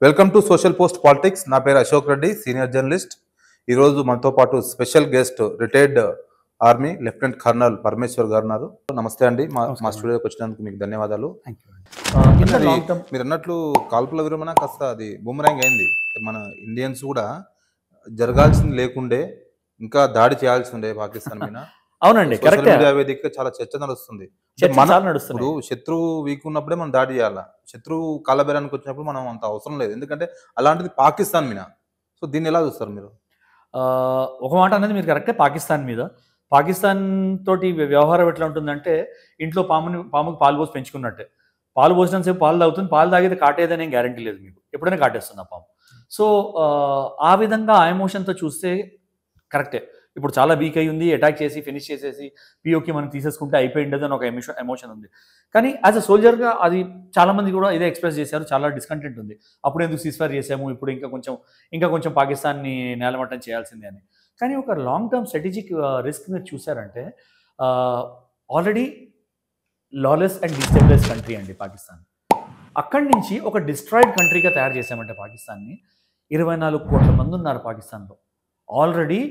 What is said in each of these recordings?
Welcome to social post politics. నా పేరు Ashok Reddy, senior journalist. ఈరోజు మనతో పాటు special guest retired army lieutenant colonel Parameshwar గారు ఉన్నారు. నమస్తే అండి. మా స్టూడియోకి వచ్చినందుకు మీకు ధన్యవాదాలు. మీరు అన్నట్లు కాల్పుల విరమణ కాస్త అది బూమరాంగ్ అయింది. మన ఇండియన్స్ కూడా జరగాల్సింది లేకుండే ఇంకా దాడి చేయాల్సి ఉండే పాకిస్తాన్ మీద. అవునండి, వేదిక చాలా చర్చ నడుస్తుంది. ఇప్పుడు శత్రువు వీక్ ఉన్నప్పుడే మనం దాడి చేయాలా, శత్రువు కాలబేరానికి వచ్చినప్పుడు మనం అంత అవసరం లేదు. ఎందుకంటే అలాంటిది పాకిస్తాన్ మీద. సో దీన్ని ఎలా చూస్తారు మీరు? ఒక మాట అనేది మీరు కరెక్టే. పాకిస్తాన్ తోటి వ్యవహారం ఎట్లా ఉంటుందంటే ఇంట్లో పాముకి పాలు పోసి పెంచుకున్నట్టే. పాలు పోసినంతసేపు పాలు తాగుతుంది, పాలు తాగితే కాటేదనే గ్యారంటీ లేదు మీకు, ఎప్పుడైనా కాటేస్తుంది ఆ పాము. సో ఆ విధంగా ఆ ఎమోషన్తో చూస్తే కరెక్టే. ఇప్పుడు చాలా వీక్ అయి ఉంది, అటాక్ చేసి ఫినిష్ చేసేసి పిఓకి మనం తీసేసుకుంటే అయిపోయిండదు అని ఒక ఎమోషన్ ఉంది. కానీ యాజ్ అ సోల్జర్గా అది చాలామంది కూడా ఇదే ఎక్స్ప్రెస్ చేశారు. చాలా డిస్కంటెంట్ ఉంది. అప్పుడు ఎందుకు సీజ్ఫైర్ చేసాము, ఇప్పుడు ఇంకా కొంచెం పాకిస్తాన్ని నేలమట్టం చేయాల్సిందే అని. కానీ ఒక లాంగ్ టర్మ్ స్ట్రాటజిక్ రిస్క్ మీరు చూసారంటే already lawless and destabilise country అండి పాకిస్తాన్. అక్కడి నుంచి ఒక డిస్ట్రాయిడ్ కంట్రీగా తయారు చేసామంటే పాకిస్తాన్ని. 24 కోట్ల మంది ఉన్నారు పాకిస్తాన్లో. ఆల్రెడీ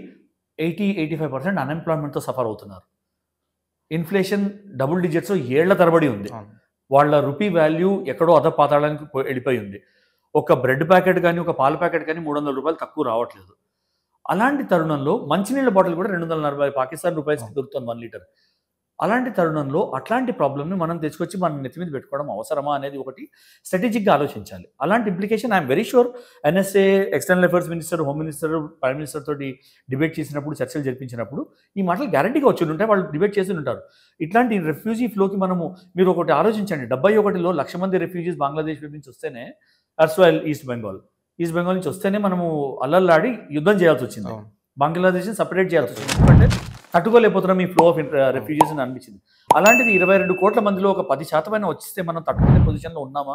80-85% అన్ఎంప్లాయ్మెంట్తో సఫర్ అవుతున్నారు. ఇన్ఫ్లేషన్ డబుల్ డిజిట్స్లో ఏళ్ల తరబడి ఉంది. వాళ్ళ రూపీ వాల్యూ ఎక్కడో అధపాతాళానికి వెళ్ళిపోయి ఉంది. ఒక బ్రెడ్ ప్యాకెట్ కానీ ఒక పాల ప్యాకెట్ కానీ 300 రూపాయలు తక్కువ రావట్లేదు. అలాంటి తరుణంలో మంచినీళ్ళ బాటిల్ కూడా 240 పాకిస్తాన్ రూపాయలకి దొరుకుతుంది 1 లీటర్. అలాంటి తరుణంలో అట్లాంటి ప్రాబ్లమ్ని మనం తెచ్చుకొచ్చి మనం నెత్తి మీద పెట్టుకోవడం అవసరమా అనేది ఒకటి స్ట్రాటజిక్గా ఆలోచించాలి. అలాంటి implication I'm very sure NSA, external affairs minister, home minister, prime minister తోటి డిబేట్ చేసినప్పుడు, చర్చలు జరిపించినప్పుడు ఈ మాటలు గ్యారంటీగా వచ్చి ఉంటాయి. వాళ్ళు డిబేట్ చేసి ఉంటారు. ఇట్లాంటి రెఫ్యూజీ ఫ్లోకి మీరు ఒకటి ఆలోచించండి. 71లో 1,00,000 మంది రెఫ్యూజీస్ బంగ్లాదేశ్ నుంచి వస్తేనే, అర్స్వైల్ ఈస్ట్ బెంగాల్ నుంచి వస్తేనే మనము అల్లల్లాడి యుద్ధం చేయాల్సి వచ్చింది. బంగ్లాదేశ్ని సపరేట్ చేయాల్సి వచ్చింది. ఎందుకంటే తట్టుకోలేకపోతున్నాం ఈ ఫ్లో ఆఫ్ రెఫ్యూజీస్ అని అనిపించింది. అలాంటిది 22 కోట్ల మందిలో ఒక 10% వచ్చిస్తే మనం తట్టుకునే పొజిషన్లో ఉన్నామా?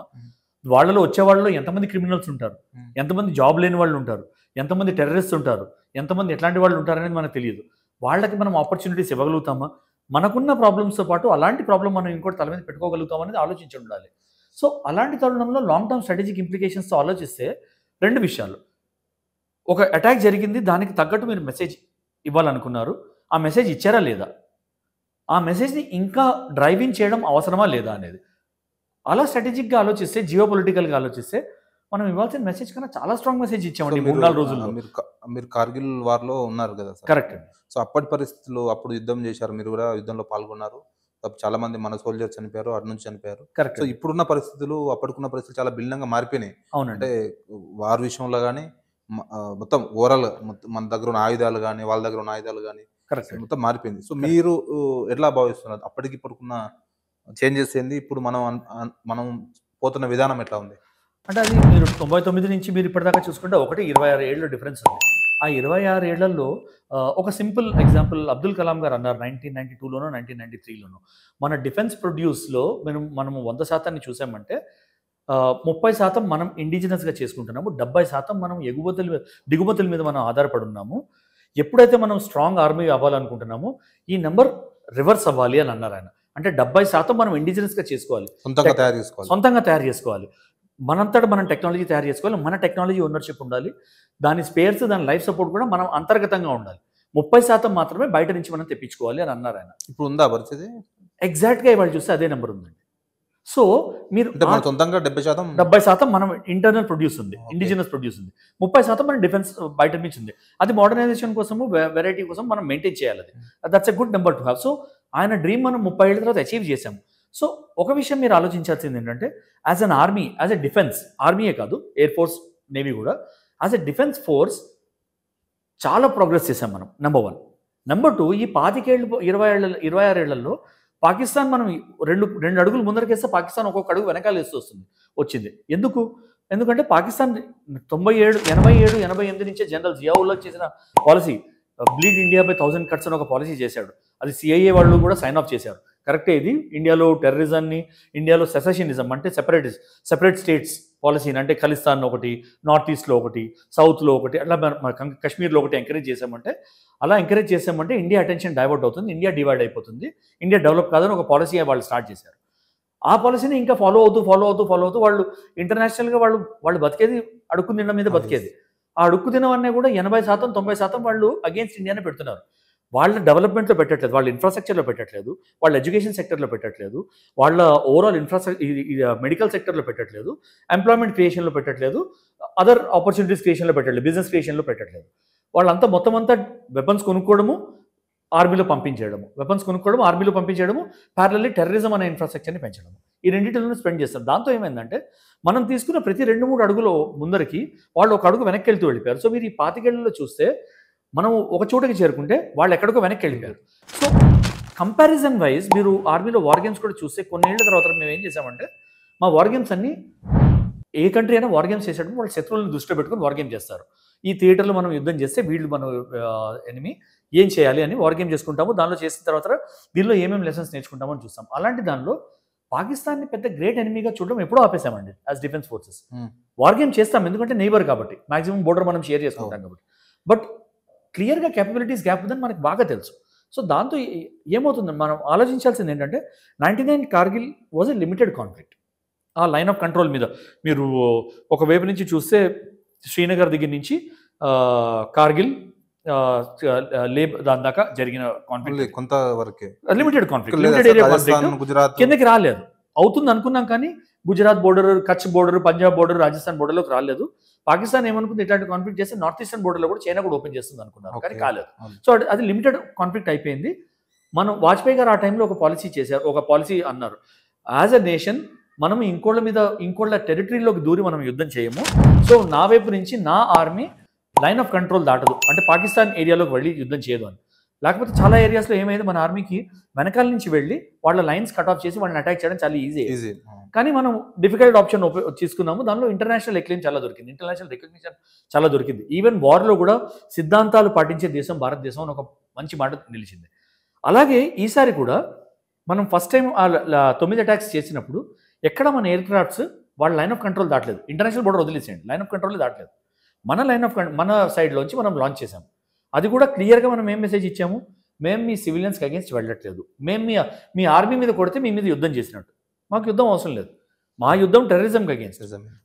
వాళ్ళలో వచ్చేవాళ్ళలో ఎంతమంది క్రిమినల్స్ ఉంటారు, ఎంతమంది జాబ్ లేని వాళ్ళు ఉంటారు, ఎంతమంది టెర్రరిస్ట్ ఉంటారు, ఎంతమంది ఎట్లాంటి వాళ్ళు ఉంటారనేది మనకు తెలియదు. వాళ్ళకి మనం ఆపర్చునిటీస్ ఇవ్వగలుగుతామా? మనకున్న ప్రాబ్లమ్స్తో పాటు అలాంటి ప్రాబ్లం మనం ఇంకోటి తల మీద పెట్టుకోగలుగుతాం అనేది ఆలోచించి ఉండాలి. సో అలాంటి తరుణంలో లాంగ్ టర్మ్ స్ట్రాటజిక్ ఇంప్లికేషన్స్తో ఆలోచిస్తే 2 విషయాలు. ఒక అటాక్ జరిగింది, దానికి తగ్గట్టు మీరు మెసేజ్ ఇవ్వాలనుకున్నారు. ఆ మెసేజ్ ఇచ్చారా లేదా? ఆ మెసేజ్ని ఇంకా డ్రైవింగ్ చేయడం అవసరమా లేదా అనేది. అలా స్ట్రాటజిక్గా ఆలోచిస్తే, జియో పొలిటికల్గా ఆలోచిస్తే మనం ఇవ్వాల్సిన మెసేజ్ కన్నా చాలా స్ట్రాంగ్ మెసేజ్ ఇచ్చామండి 3-4 రోజుల్లో. మీరు కార్గిల్ వార్లో ఉన్నారు కదా సార్? కరెక్ట్. సో అప్పటి పరిస్థితుల్లో అప్పుడు యుద్ధం చేశారు, మీరు కూడా యుద్ధంలో పాల్గొన్నారు. చాలా మంది మన సోల్జర్స్ చనిపోయారు, అటు నుంచి చనిపోయారు. కరెక్ట్. సో ఇప్పుడున్న పరిస్థితులు అప్పటికున్న పరిస్థితులు చాలా భిన్నంగా మారిపోయినాయి. అవునండి. అంటే వార్ విషయంలో కానీ మొత్తం ఓవరాల్ మన దగ్గర ఉన్న ఆయుధాలు కానీ, వాళ్ళ దగ్గర ఉన్న ఆయుధాలు కానీ మొత్తం మారిపోయింది. సో మీరు ఎట్లా భావిస్తున్నారు? అప్పటికి ఇప్పుడుకున్న చేంజెస్ ఏంది? ఇప్పుడు మనం పోతున్న విధానం ఎట్లా ఉంది? అంటే అది మీరు 99 నుంచి మీరు ఇప్పటిదాకా చూసుకుంటే 26 ఏళ్ళ డిఫరెన్స్ ఉంది. ఆ 26 ఏళ్లలో ఒక సింపుల్ ఎగ్జాంపుల్ అబ్దుల్ కలాం గారు అన్నారు 1992లోనో 1993లోనో, మన డిఫెన్స్ ప్రొడ్యూస్లో మనము 100% చూసామంటే 30% మనం ఇండిజినస్గా చేసుకుంటున్నాము, 70% మనం దిగుమతుల మీద మనం ఆధారపడి ఉన్నాము. ఎప్పుడైతే మనం స్ట్రాంగ్ ఆర్మీ అవ్వాలనుకుంటున్నామో ఈ నెంబర్ రివర్స్ అవ్వాలి అని అన్నారు ఆయన. అంటే 70% మనం ఇండిజినస్గా చేసుకోవాలి, సొంతంగా తయారు చేసుకోవాలి, మనంతటా మనం టెక్నాలజీ తయారు చేసుకోవాలి, మన టెక్నాలజీ ఓనర్షిప్ ఉండాలి, దాని స్పేర్స్, దాని లైఫ్ సపోర్ట్ కూడా మనం అంతర్గతంగా ఉండాలి, 30% మాత్రమే బయట నుంచి మనం తెప్పించుకోవాలి అని అన్నారు ఆయన. ఇప్పుడు ఉందా పరిస్థితి? ఎగ్జాక్ట్గా ఇవాళ చూస్తే అదే నెంబర్ ఉందండి. సో మీరు సొంతంగా 70% మనం ఇంటర్నల్ ప్రొడ్యూస్ ఉంది, ఇండిజినస్ ప్రొడ్యూస్ ఉంది, 30% మన డిఫెన్స్ బయట నుంచి ఉంది. అది మోడర్నైజేషన్ కోసము, వెరైటీ కోసం మనం మెయింటైన్ చేయాలి. That's a good number to have. So ఆయన డ్రీమ్ మనం 30 ఏళ్ళ తర్వాత అచీవ్ చేసాము. సో ఒక విషయం మీరు ఆలోచించాల్సింది ఏంటంటే as an army, as a defence ఆర్మీయే కాదు, ఎయిర్ ఫోర్స్, నేవీ కూడా యాజ్ ఎ డిఫెన్స్ ఫోర్స్ చాలా ప్రోగ్రెస్ చేసాం మనం. నెంబర్ 1. నెంబర్ 2, ఈ 26 ఏళ్లలో పాకిస్తాన్ మనం రెండు అడుగులు ముందరకేస్తే పాకిస్తాన్ ఒక్కొక్క అడుగు వెనకాల వేస్తూ వచ్చింది. ఎందుకంటే పాకిస్తాన్ 97, 88 నుంచే జనరల్ జియావుల్లా చేసిన policy bleed India by 1000 cuts అని ఒక పాలసీ చేశాడు. అది సిఐఏ వాళ్ళు కూడా సైన్ ఆఫ్ చేశారు. కరెక్టే. ఇది ఇండియాలో టెర్రరిజాన్ని, ఇండియాలో సెసెషనిజం అంటే సెపరేట్ స్టేట్స్ పాలసీని, అంటే ఖలిస్తాన్ ఒకటి, నార్త్ ఈస్ట్లో ఒకటి, సౌత్లో ఒకటి, అట్లా కాశ్మీర్లో ఒకటి ఎంకరేజ్ చేసామంటే ఇండియా అటెన్షన్ డైవర్ట్ అవుతుంది, ఇండియా డివైడ్ అయిపోతుంది, ఇండియా డెవలప్ కాదని ఒక పాలసీ వాళ్ళు స్టార్ట్ చేశారు. ఆ పాలసీని ఇంకా ఫాలో అవుతూ వాళ్ళు ఇంటర్నేషనల్గా వాళ్ళు బతికేది అడుక్కు తినడం మీద బతికేది. ఆ అడుక్కు తినవన్నీ కూడా 80% 90% వాళ్ళు అగేన్స్ట్ ఇండియానే పెడుతున్నారు. వాళ్ళ డెవలప్మెంట్లో పెట్టట్లేదు, వాళ్ళ ఇన్ఫ్రాస్ట్రక్చర్లో పెట్టట్లేదు, వాళ్ళ ఎడ్యుకేషన్ సెక్టర్లో పెట్టట్లేదు, వాళ్ళ ఓవరాల్ మెడికల్ సెక్టర్లో పెట్టట్లేదు, ఎంప్లాయ్మెంట్ క్రియేషన్లో పెట్టట్లేదు, అదర్ ఆపర్చునిటీస్ క్రియేషన్లో పెట్టట్లేదు, బిజినెస్ క్రియేషన్లో పెట్టట్లేదు. వాళ్ళంతా మొత్తం అంతా వెపన్స్ కొనుక్కోవడము, ఆర్మీలో పంపించేయడము, ప్యారలల్లీ టెర్రరిజం అనే ఇన్ఫ్రాస్ట్రక్చర్ని పెంచడము, ఈ రెండింటిలోనే స్పెండ్ చేస్తారు. దాంతో ఏమైందంటే మనం తీసుకున్న ప్రతి 2-3 అడుగులు ముందరికి వాళ్ళు ఒక అడుగు వెనక్కి వెళ్తూ వెళ్ళిపోయారు. సో మీరు ఈ 25 ఏళ్లలో చూస్తే మనం ఒక చోటకి చేరుకుంటే వాళ్ళు ఎక్కడికో వెనక్కి వెళ్ళిపోయారు. సో కంపారిజన్ వైజ్ మీరు ఆర్మీలో వార్ గేమ్స్ కూడా చూస్తే కొన్నేళ్ల తర్వాత మేము ఏం చేసామంటే మా వార్ గేమ్స్ అన్ని ఏ కంట్రీ అయినా వార్ గేమ్స్ చేసేటప్పుడు వాళ్ళు శత్రువులను దృష్టిలో పెట్టుకుని వార్ గేమ్ చేస్తారు. ఈ థియేటర్లో మనం యుద్ధం చేస్తే వీళ్ళు మనం ఎనిమి ఏం చేయాలి అని వార్ గేమ్ చేసుకుంటాము. దానిలో చేసిన తర్వాత దీనిలో ఏమేమి లెసన్స్ నేర్చుకుంటామో అని చూస్తాం. అలాంటి దానిలో పాకిస్తాన్ని పెద్ద గ్రేట్ ఎనిమీగా చూడడం ఎప్పుడో ఆపేసామండి as defence forces. War game చేస్తాం ఎందుకంటే నైబర్ కాబట్టి, మాక్సిమం బోర్డర్ మనం షేర్ చేసుకుంటాం కాబట్టి. బట్ క్లియర్గా క్యాపబిలిటీస్ గ్యాప్ ఉందని మనకు బాగా తెలుసు. సో దాంతో ఏమవుతుందని మనం ఆలోచించాల్సింది ఏంటంటే 99 Kargil was a limited conflict. ఆ లైన్ ఆఫ్ కంట్రోల్ మీద మీరు ఒకవైపు నుంచి చూస్తే శ్రీనగర్ దగ్గర నుంచి కార్గిల్ దాని దాకా జరిగిన కాన్ఫ్లిక్ట్ కొంతవరకే limited conflict, limited area conflict కిందకి రాలేదు. అవుతుంది అనుకున్నాం కానీ Gujarat border, Kutch border, Punjab border, Rajasthan బోర్డర్లోకి రాలేదు. పాకిస్తాన్ ఏమనుకుంది ఇట్లాంటి కాన్ఫ్లిక్ట్ చేస్తే నార్త్ ఈస్టర్న్ బోర్డర్లో కూడా చైనా కూడా ఓపెన్ చేస్తుంది అనుకున్నారు, కానీ కాలేదు. సో అది లిమిటెడ్ కాన్ఫ్లిక్ట్ అయిపోయింది. మనం వాజ్పేయి గారు ఆ టైంలో ఒక పాలసీ చేశారు, ఒక పాలసీ అన్నారు, యాజ్ అ నేషన్ మనం ఇంకోళ్ళ టెరిటరీలోకి దూరి మనం యుద్ధం చేయము. సో నా వైపు నుంచి నా ఆర్మీ లైన్ ఆఫ్ కంట్రోల్ దాటదు, అంటే పాకిస్తాన్ ఏరియాలోకి వెళ్ళి యుద్ధం చేయదు అని. లేకపోతే చాలా ఏరియాస్లో ఏమైంది, మన ఆర్మీకి వెనకాల నుంచి వెళ్ళి వాళ్ళ లైన్స్ కట్ ఆఫ్ చేసి వాళ్ళని అటాక్ చేయడం చాలా ఈజీ. కానీ మనం డిఫికల్ట్ ఆప్షన్ తీసుకున్నాము. దానిలో ఇంటర్నేషనల్ ఎక్లెయిమ్ చాలా దొరికింది, ఇంటర్నేషనల్ రికగ్నిషన్ చాలా దొరికింది. ఈవెన్ వార్లో కూడా సిద్ధాంతాలు పాటించే దేశం భారతదేశం అని ఒక మంచి మాట నిలిచింది. అలాగే ఈసారి కూడా మనం ఫస్ట్ టైం 9 అటాక్స్ చేసినప్పుడు ఎక్కడ మన ఎయిర్ క్రాఫ్ట్స్ వాళ్ళ లైన్ ఆఫ్ కంట్రోల్ దాటలేదు. ఇంటర్నేషనల్ బోర్డర్ వదిలేసేయండి, లైన్ ఆఫ్ కంట్రోల్ దాటలేదు. మన సైడ్లోంచి మనం లాంచ్ చేసాము. అది కూడా క్లియర్గా మనం ఏం మెసేజ్ ఇచ్చాము, మేము మీ సివిలియన్స్కి అగేన్స్ట్ వెళ్ళట్లేదు, మేము మీ ఆర్మీ మీద కొడితే మీ మీద యుద్ధం చేసినట్టు, మాకు యుద్ధం అవసరం లేదు, మా యుద్ధం టెర్రరిజంకి అగేన్స్ట్.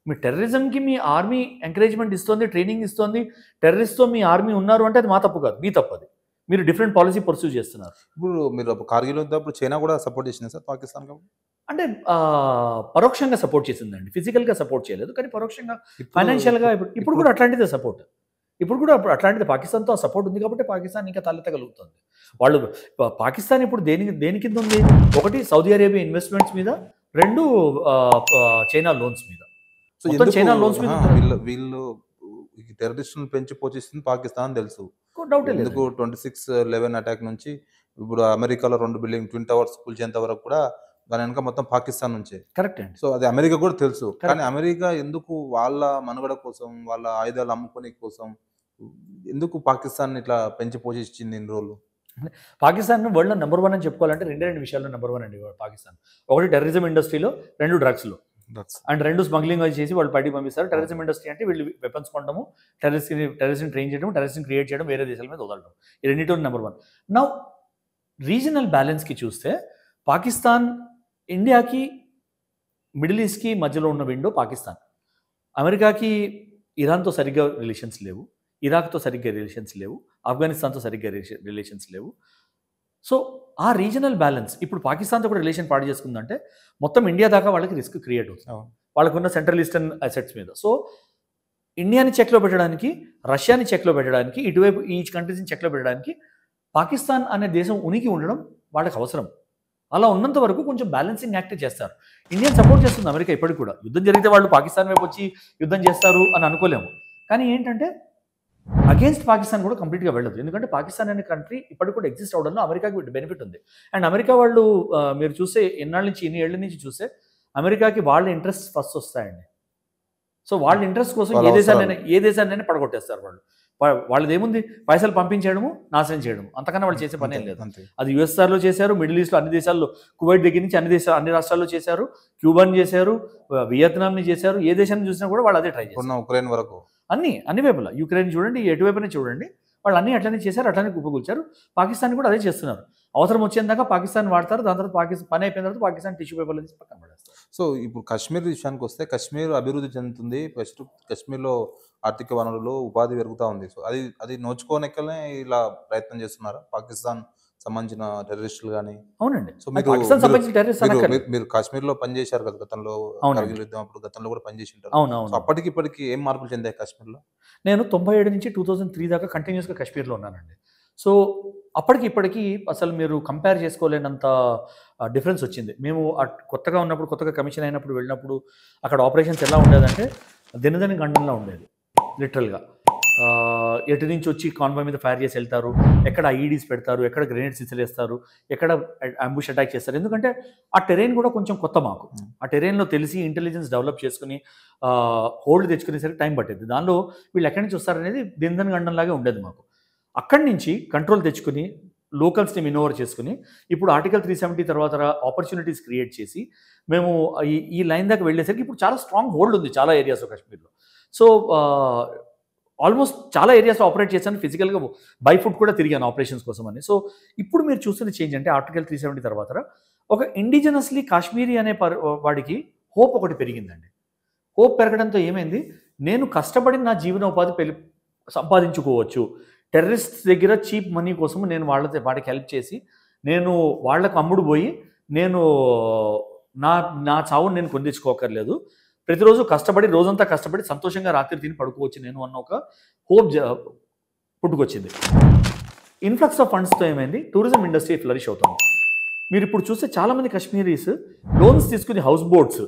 మీ టెర్రరిజంకి మీ ఆర్మీ ఎంకరేజ్మెంట్ ఇస్తుంది, ట్రైనింగ్ ఇస్తుంది, టెర్రరిస్ట్తో మీ ఆర్మీ ఉన్నారు అంటే అది మా తప్పు కాదు, మీ తప్పు. అది మీరు డిఫరెంట్ పాలసీ పర్సూ చేస్తున్నారు. ఇప్పుడు మీరు కార్గిల్ యుద్ధప్పుడు చైనా కూడా సపోర్ట్ చేసింది సార్ పాకిస్తాన్ కాబట్టి? అంటే పరోక్షంగా సపోర్ట్ చేసిందండి, ఫిజికల్గా సపోర్ట్ చేయలేదు, కానీ పరోక్షంగా ఫైనాన్షియల్గా ఇప్పుడు కూడా అట్లాంటిదే సపోర్ట్. ఇప్పుడు కూడా అట్లాంటిది పాకిస్తాన్తో సపోర్ట్ ఉంది కాబట్టి పాకిస్తాన్ ఇంకా తలెత్తగలుగుతుంది. వాళ్ళు పాకిస్తాన్ ఇప్పుడు దేని కింద ఉంది, ఒకటి సౌదీ అరేబియా ఇన్వెస్ట్మెంట్స్ మీద, 2 చైనా లోన్స్ మీద. చైనా లోన్స్ మీద వీళ్ళు టెర్రరిస్టులను పెంచి పోషిస్తుంది పాకిస్తాన్ తెలుసు. డౌట్ ఎందుకు 26/11 అటాక్ నుంచి ఇప్పుడు అమెరికాలో 2 బిల్డింగ్ ట్విన్ టవర్స్ కూల్చేంత వరకు కూడా దాని వెనక మొత్తం పాకిస్తాన్ నుంచే. కరెక్ట్ అండి. సో అది అమెరికా కూడా తెలుసు, కానీ అమెరికా ఎందుకు వాళ్ళ మనుగడ కోసం, వాళ్ళ ఆయుధాలు అమ్ముకునే కోసం ఎందుకు పాకిస్తాన్ ఇట్లా పెంచి పోషించింది ఇన్ని రోజులు? పాకిస్తాన్ వరల్డ్లో నెంబర్ 1 అని చెప్పుకోవాలంటే 2 విషయాల్లో నెంబర్ 1 అండి పాకిస్తాన్. ఒకటి టెర్రరిజం ఇండస్ట్రీలో, 2 డ్రగ్స్లో, అండ్ 2 స్మగ్లింగ్ చేసి వాళ్ళు బయటికి పంపిస్తారు. టెర్రరిజం ఇండస్ట్రీ అంటే వీళ్ళు వెపన్స్ కొనడము, టెర్రరిస్ట్ని ట్రైన్ చేయడం, టెర్రరిస్ట్ని క్రియేట్ చేయడం, వేరే దేశాల మీద వదలడం, ఈ రెండింటిలో నెంబర్ 1. నౌ రీజనల్ బ్యాలెన్స్కి చూస్తే పాకిస్తాన్ ఇండియాకి, మిడిల్ ఈస్ట్కి మధ్యలో ఉన్న విండో పాకిస్తాన్. అమెరికాకి ఇరాన్తో సరిగ్గా రిలేషన్స్ లేవు, ఇరాక్తో సరిగ్గా రిలేషన్స్ లేవు, ఆఫ్ఘనిస్తాన్తో సరిగ్గా రిలేషన్స్ లేవు. సో ఆ రీజనల్ బ్యాలెన్స్ ఇప్పుడు పాకిస్తాన్తో కూడా రిలేషన్ పాడు చేసుకుందంటే మొత్తం ఇండియా దాకా వాళ్ళకి రిస్క్ క్రియేట్ అవుతుంది, వాళ్ళకున్న సెంట్రల్ ఈస్టర్న్ అసెట్స్ మీద. సో ఇండియాని చెక్లో పెట్టడానికి, రష్యాని చెక్లో పెట్టడానికి, ఇటువైపు ఈ కంట్రీస్ని చెక్లో పెట్టడానికి పాకిస్తాన్ అనే దేశం ఉనికి ఉండడం వాళ్ళకి అవసరం. అలా ఉన్నంత వరకు కొంచెం బ్యాలెన్సింగ్ యాక్ట్ చేస్తారు. ఇండియన్ సపోర్ట్ చేస్తుంది అమెరికా ఇప్పటికి కూడా. యుద్ధం జరిగితే వాళ్ళు పాకిస్తాన్ వైపు వచ్చి యుద్ధం చేస్తారు అని అనుకోలేము, కానీ ఏంటంటే అగేన్స్ట్ పాకిస్తాన్ కూడా కంప్లీట్గా వెళ్ళదు. ఎందుకంటే పాకిస్తాన్ అనే కంట్రీ ఇప్పటికి కూడా ఎగ్జిస్ట్ అవడంలో అమెరికాకి బెనిఫిట్ ఉంది. అండ్ అమెరికా వాళ్ళు మీరు చూస్తే ఇన్ని ఏళ్ళ నుంచి చూస్తే అమెరికాకి వాళ్ళ ఇంట్రెస్ట్ ఫస్ట్ వస్తాయండి. సో వాళ్ళ ఇంట్రెస్ట్ కోసం ఏ దేశాన్ని పడగొట్టేస్తారు వాళ్ళు. వాళ్ళది ఏముంది, పైసలు పంపించడము, నాశనం చేయడం, అంతకన్నా వాళ్ళు చేసే పని ఏం లేదు. అది యుఎస్ఆర్లో చేశారు, మిడిల్ ఈస్ట్లో అన్ని దేశాల్లో, కువైట్ దగ్గర నుంచి అన్ని రాష్ట్రాల్లో చేశారు, క్యూబాని చేశారు, వియత్నాంని చేశారు, ఏ దేశాన్ని చూసినా కూడా వాళ్ళు అదే ట్రై చేస్తారు. ఉక్రెయిన్ వరకు అన్ని వైపులా, యుక్రెయిన్ చూడండి, ఎటువైపునే చూడండి, వాళ్ళు అన్నీ అట్లనే చేశారు, అట్లనే కుప్పకూల్చారు. పాకిస్తాన్ కూడా అదే చేస్తున్నారు. అవసరం వచ్చేందాకా పాకిస్తాన్ వాడతారు, దాని తర్వాత పని అయిపోయిన తర్వాత పాకిస్తాన్ టిష్యూ పేపర్లు తీసి పక్కన పడేస్తారు. సో ఇప్పుడు కాశ్మీర్ విషయానికి వస్తే కాశ్మీర్ అభివృద్ధి చెందుతుంది. ఫస్ట్ కాశ్మీర్లో ఆర్థిక వనరులు, ఉపాధి పెరుగుతా ఉంది. సో అది అది నోచుకోనికనే ఇలా ప్రయత్నం చేస్తున్నారా పాకిస్తాన్ సంబంధించిన టెర్రరిస్టులు కానీ? అవునండి. సో అది పాకిస్తాన్ సంబంధించిన టెర్రరిస్ట్ అనక్కర్లేదు. మీరు కాశ్మీర్లో పనిచేశారు కదా గతంలో, అవునండి. కార్గిల్ యుద్ధం అప్పుడు గతంలో కూడా పనిచేసి ఉంటారు. సో అవునవును. అప్పటికి ఇప్పటికి ఏం మార్పులు చెందాయి కాశ్మీర్లో? నేను 97 నుంచి 2003 దాకా కంటిన్యూస్‌గా కాశ్మీర్‌లో ఉన్నానండి. సో అప్పటికి ఇప్పటికి అసలు మీరు కంపేర్ చేసుకోలేనంత డిఫరెన్స్ వచ్చింది. మేము కొత్తగా ఉన్నప్పుడు, కొత్తగా కమిషన్ అయినప్పుడు వెళ్ళినప్పుడు అక్కడ ఆపరేషన్స్ ఎలా ఉండేదంటే దినదిన గండంలా ఉండేది లిటరల్‌గా. ఎటు నుంచి వచ్చి కాన్వాయ్ మీద ఫైర్ చేసి వెళ్తారు, ఎక్కడ ఐఈడీస్ పెడతారు, ఎక్కడ గ్రెనేడ్స్ ఇసిరేస్తారు, ఎక్కడ అంబుష్ అటాక్ చేస్తారు. ఎందుకంటే ఆ టెరైన్ కూడా కొంచెం కొత్త మాకు. ఆ టెరైన్‌లో తెలిసి ఇంటెలిజెన్స్ డెవలప్ చేసుకుని హోల్డ్ తెచ్చుకునేసరికి టైం పట్టేది. దానిలో వీళ్ళు ఎక్కడి నుంచి వస్తారనేది దినదిన గండంలాగే ఉండేది మాకు. అక్కడి నుంచి కంట్రోల్ తెచ్చుకుని లోకల్స్ని వినోవర్ చేసుకుని ఇప్పుడు ఆర్టికల్ 370 తర్వాత ఆపర్చునిటీస్ క్రియేట్ చేసి మేము ఈ లైన్ దాకా వెళ్ళేసరికి ఇప్పుడు చాలా స్ట్రాంగ్ హోల్డ్ ఉంది చాలా ఏరియాస్లో కాశ్మీర్లో. సో ఆల్మోస్ట్ చాలా ఏరియాస్లో ఆపరేట్ చేశాను, ఫిజికల్గా బై ఫుట్ కూడా తిరిగాను ఆపరేషన్స్ కోసం అని. సో ఇప్పుడు మీరు చూస్తున్న చేంజ్ అంటే ఆర్టికల్ 370 తర్వాత ఒక ఇండిజినస్లీ కాశ్మీరీ అనే వాడికి హోప్ ఒకటి పెరిగిందండి. హోప్ పెరగడంతో ఏమైంది, నేను కష్టపడి నా జీవనోపాధి సంపాదించుకోవచ్చు. టెర్రరిస్ట్ దగ్గర చీప్ మనీ కోసం నేను వాడికి హెల్ప్ చేసి నేను వాళ్లకు అమ్ముడు పోయి నేను నా చావును నేను పొందించుకోకర్లేదు. ప్రతిరోజు కష్టపడి రోజంతా కష్టపడి సంతోషంగా రాత్రి తిని పడుకోవచ్చు నేను అన్న ఒక హోప్ పుట్టుకొచ్చింది. ఇన్ఫ్లక్స్ ఆఫ్ ఫండ్స్తో ఏమైంది, టూరిజం ఇండస్ట్రీ ఫ్లరిష్ అవుతుంది. మీరు ఇప్పుడు చూస్తే చాలామంది కాశ్మీరీస్ లోన్స్ తీసుకుని house boats,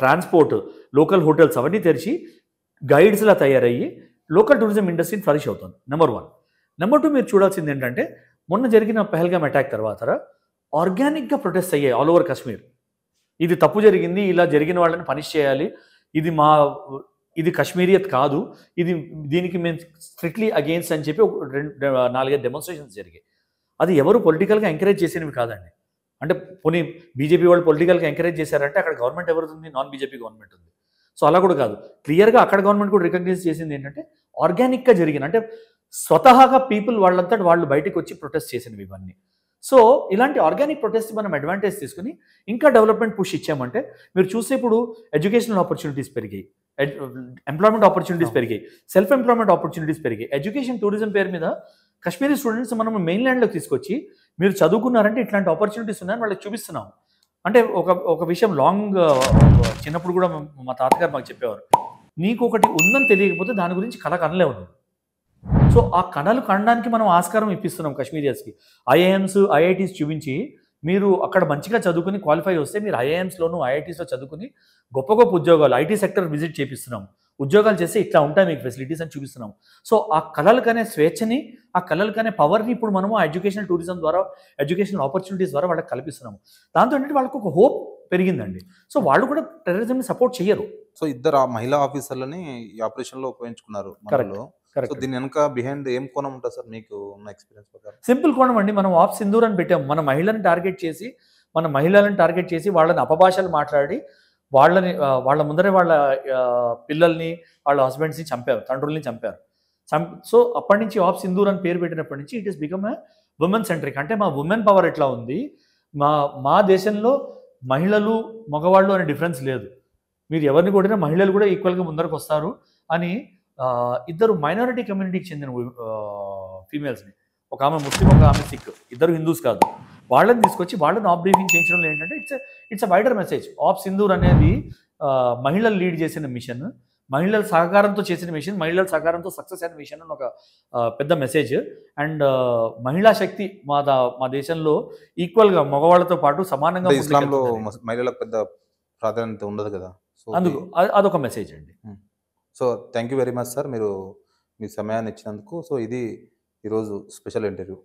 transport, local hotels అవన్నీ తెరిచి గైడ్స్లా తయారయ్యి లోకల్ టూరిజం ఇండస్ట్రీని ఫ్లరిష్ అవుతుంది. నెంబర్ 1. నెంబర్ 2 మీరు చూడాల్సింది ఏంటంటే మొన్న జరిగిన పహల్గామ్ అటాక్ తర్వాత ఆర్గానిక్గా ప్రొటెస్ట్ అయ్యాయి ఆల్ ఓవర్ కాశ్మీర్. ఇది తప్పు జరిగింది, ఇలా జరిగిన వాళ్ళని పనిష్ చేయాలి, ఇది కాశ్మీరియత్ కాదు, దీనికి మేము స్ట్రిక్ట్లీ అగెయిన్స్ట్ అని చెప్పి 4-5 డెమోన్స్ట్రేషన్స్ జరిగాయి. అది ఎవరు పొలిటికల్గా ఎంకరేజ్ చేసినవి కాదండి. అంటే పోనీ బీజేపీ వాళ్ళు పొలిటికల్గా ఎంకరేజ్ చేశారంటే అక్కడ గవర్నమెంట్ ఎవరిది ఉంది, నాన్ బీజేపీ గవర్నమెంట్ ఉంది. సో అలా కూడా కాదు, క్లియర్గా అక్కడ గవర్నమెంట్ కూడా రికగ్నైజ్ చేసింది ఏంటంటే ఆర్గానిక్గా జరిగిన, అంటే స్వతహాగా పీపుల్ వాళ్ళంతటి వాళ్ళు బయటకు వచ్చి ప్రొటెస్ట్ చేసినవి ఇవన్నీ. సో ఇలాంటి ఆర్గానిక్ ప్రొటెస్ట్ మనం అడ్వాంటేజ్ తీసుకుని ఇంకా డెవలప్మెంట్ పుష్ ఇచ్చామంటే మీరు చూసే ఇప్పుడు ఎడ్యుకేషనల్ ఆపర్చునిటీస్ పెరిగాయి, ఎంప్లాయ్మెంట్ ఆపర్చునిటీస్ పెరిగాయి, సెల్ఫ్ ఎంప్లాయ్మెంట్ ఆపర్చునిటీస్ పెరిగాయి. ఎడ్యుకేషన్ టూరిజం పేరు మీద కాశ్మీరీ స్టూడెంట్స్ మనం మెయిన్ ల్యాండ్లోకి తీసుకొచ్చి మీరు చదువుకున్నారంటే ఇట్లాంటి ఆపర్చునిటీస్ ఉన్నాయని వాళ్ళకి చూపిస్తున్నాం. అంటే ఒక విషయం చిన్నప్పుడు కూడా మా తాతగారు మాకు చెప్పేవారు, నీకు ఒకటి ఉందని తెలియకపోతే దాని గురించి కళ కనలేవు. సో ఆ కళలు కనడానికి మనం ఆస్కారం ఇప్పిస్తున్నాం కాశ్మీరియర్స్కి. ఐఐఎమ్స్, ఐఐటీస్ చూపించి మీరు అక్కడ మంచిగా చదువుకుని క్వాలిఫై వస్తే మీరు ఐఐఎమ్స్లోను ఐఐటీస్లో చదువుకుని గొప్ప గొప్ప ఉద్యోగాలు, ఐటీ సెక్టర్ విజిట్ చేపిస్తున్నాం, ఉద్యోగాలు చేస్తే ఇట్లా ఉంటాయి మీకు ఫెసిలిటీస్ అని చూపిస్తున్నాం. సో ఆ కళలకనే స్వేచ్ఛని, ఆ కళలకనే పవర్ని ఇప్పుడు మనము ఎడ్యుకేషనల్ టూరిజం ద్వారా, ఎడ్యుకేషనల్ ఆపర్చునిటీస్ ద్వారా వాళ్ళకి కల్పిస్తున్నాము. దాంతో ఏంటంటే వాళ్ళకు ఒక హోప్ పెరిగిందండి. సో వాళ్ళు కూడా టెర్రరిజంని సపోర్ట్ చేయరు. సో ఇద్దరు మహిళా ఆఫీసర్లని ఈ ఆపరేషన్లో ఉపయోగించుకున్నారు. సో దీని వెనక బిహైండ్ ఏం కోణం ఉంటుంది సార్ మీకు ఉన్న ఎక్స్పీరియన్స్ ప్రకారం? సింపుల్ కోణం అండి, మనం ఆప్ సింధూర్ అని పెట్టాం. మన మహిళలను టార్గెట్ చేసి వాళ్ళని అపభాషలు మాట్లాడి వాళ్ళ ముందరే వాళ్ళ పిల్లల్ని, వాళ్ళ హస్బెండ్స్ని చంపారు, తండ్రుల్ని చంపారు. సో అప్పటి నుంచి ఆప్ సింధూర్ అని పేరు పెట్టినప్పటి నుంచి it is become a women centric. అంటే మా ఉమెన్ పవర్ ఎట్లా ఉంది, మా దేశంలో మహిళలు మగవాళ్ళు అనే డిఫరెన్స్ లేదు, మీరు ఎవరిని కొట్టినా మహిళలు కూడా ఈక్వల్గా ముందరకు వస్తారు అని ఇద్దరు మైనారిటీ కమ్యూనిటీకి చెందిన ఫీమేల్స్ని, ఒక ఆమె ముస్లిం, ఒక ఆమె సిక్, ఇద్దరు హిందూస్ కాదు, వాళ్ళని తీసుకొచ్చి వాళ్ళని ఆప్ బ్రీఫింగ్ చేయించడంలో ఏంటంటే ఇట్స్ అ వైడర్ మెసేజ్. ఆప్ సింధూర్ అనేది మహిళలు లీడ్ చేసిన మిషన్, మహిళల సహకారంతో చేసిన మిషన్, మహిళల సహకారంతో సక్సెస్ అయిన మిషన్ అని ఒక పెద్ద మెసేజ్. అండ్ మహిళా శక్తి మా దేశంలో ఈక్వల్గా మగవాళ్ళతో పాటు సమానంగా, ఇస్లాంలో మహిళలకు పెద్ద ప్రాధాన్యత ఉండదు కదా, సో అందుకు అదొక మెసేజ్ అండి. So thank you very much sir, మీరు మీ సమయాన్ని ఇచ్చినందుకు. సో ఇది ఈరోజు స్పెషల్ ఇంటర్వ్యూ.